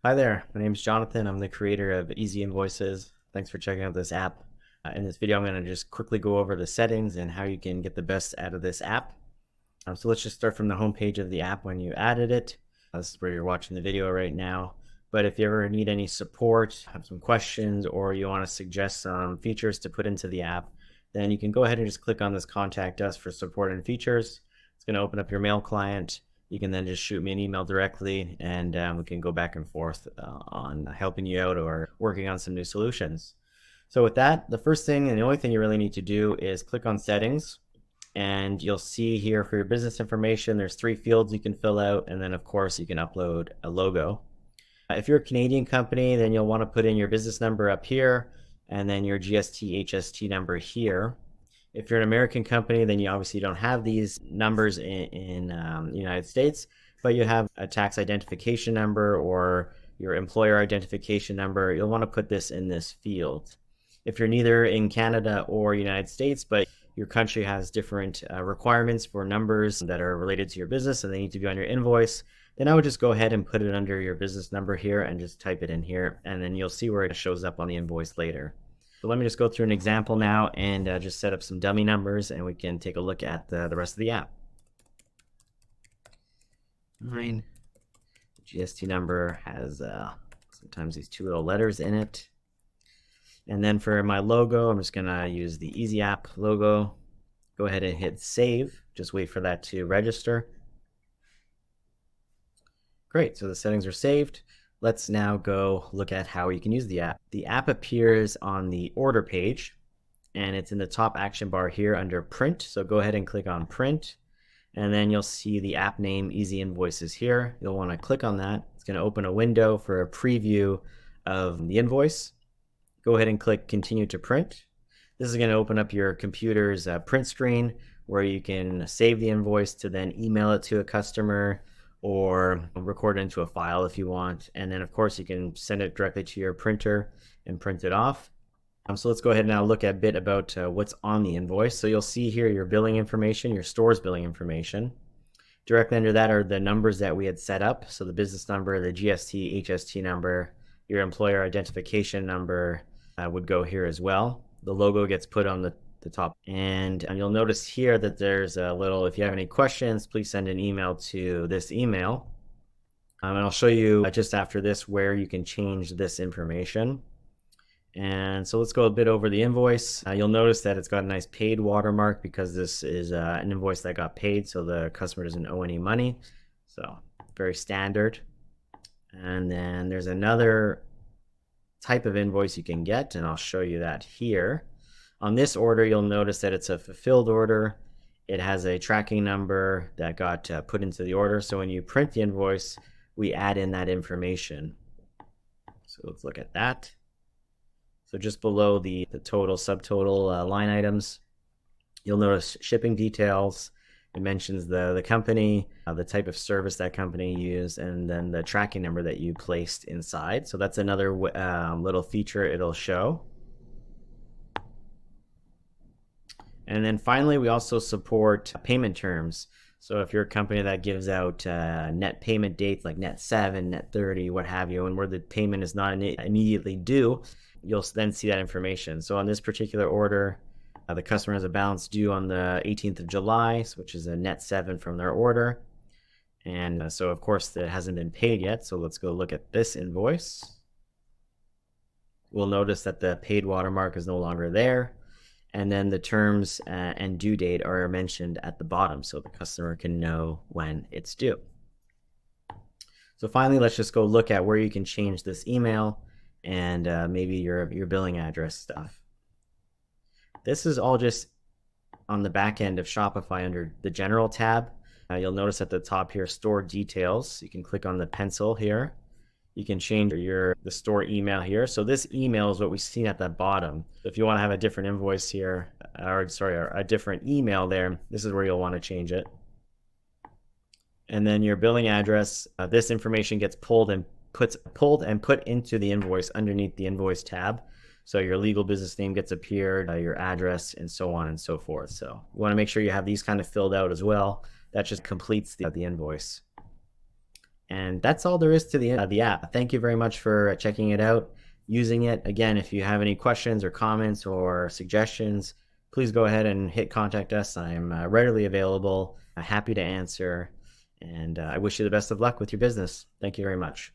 Hi there, my name is Jonathan. I'm the creator of ezInvoices. Thanks for checking out this app. In this video, I'm going to just quickly go over the settings and how you can get the best out of this app. So let's just start from the home page of the app when you added it. This is where you're watching the video right now. But if you ever need any support, have some questions, or you want to suggest some features to put into the app, then you can go ahead and just click on this Contact Us for support and features. It's going to open up your mail client. You can then just shoot me an email directly, and we can go back and forth on helping you out or working on some new solutions. So with that, the first thing and the only thing you really need to do is click on Settings, and you'll see here for your business information, there's 3 fields you can fill out, and then of course you can upload a logo. If you're a Canadian company, then you'll want to put in your business number up here, and then your GST, HST number here. If you're an American company, then you obviously don't have these numbers in the United States, but you have a tax identification number or your employer identification number. You'll want to put this in this field. If you're neither in Canada or United States, but your country has different requirements for numbers that are related to your business and they need to be on your invoice, then I would just go ahead and put it under your business number here and just type it in here, and then you'll see where it shows up on the invoice later. So let me just go through an example now and just set up some dummy numbers, and we can take a look at the rest of the app. Fine. The GST number has sometimes these 2 little letters in it. And then for my logo, I'm just going to use the Easy App logo. Go ahead and hit Save. Just wait for that to register. Great, so the settings are saved. Let's now go look at how you can use the app. The app appears on the order page, and it's in the top action bar here under Print. So go ahead and click on Print, and then you'll see the app name ezInvoices here. You'll want to click on that. It's going to open a window for a preview of the invoice. Go ahead and click Continue to Print. This is going to open up your computer's print screen where you can save the invoice to then email it to a customer, or record it into a file if you want. And then of course you can send it directly to your printer and print it off. So let's go ahead and now look a bit about what's on the invoice. So you'll see here your billing information, your store's billing information. Directly under that are the numbers that we had set up. So the business number, the GST, HST number, your employer identification number would go here as well. The logo gets put on the top, and you'll notice here that there's a little, if you have any questions, please send an email to this email, and I'll show you just after this where you can change this information. And so let's go a bit over the invoice. You'll notice that it's got a nice paid watermark because this is an invoice that got paid, so the customer doesn't owe any money, so very standard. And then there's another type of invoice you can get, and I'll show you that here. On this order, you'll notice that it's a fulfilled order. It has a tracking number that got put into the order. So when you print the invoice, we add in that information. So let's look at that. So just below the total, subtotal line items, you'll notice shipping details. It mentions the company, the type of service that company used, and then the tracking number that you placed inside. So that's another little feature it'll show. And then finally, we also support payment terms. So if you're a company that gives out net payment dates like net 7, net 30, what have you, and where the payment is not immediately due, you'll then see that information. So on this particular order, the customer has a balance due on the 18th of July, which is a net 7 from their order. And so of course it hasn't been paid yet. So let's go look at this invoice. We'll notice that the paid watermark is no longer there. And then the terms and due date are mentioned at the bottom so the customer can know when it's due. So finally, let's just go look at where you can change this email and maybe your billing address stuff. This is all just on the back end of Shopify under the General tab. You'll notice at the top here, Store Details. You can click on the pencil here. You can change the store email here. So this email is what we've seen at the bottom. So if you want to have a different invoice here, or a different email there, this is where you'll want to change it. And then your billing address, this information gets pulled and put into the invoice underneath the invoice tab. So your legal business name gets appeared, your address, and so on and so forth. So you want to make sure you have these kind of filled out as well. That just completes the invoice. And that's all there is to the app. Thank you very much for checking it out, using it. Again, if you have any questions or comments or suggestions, please go ahead and hit contact us. I'm readily available, happy to answer, and I wish you the best of luck with your business. Thank you very much.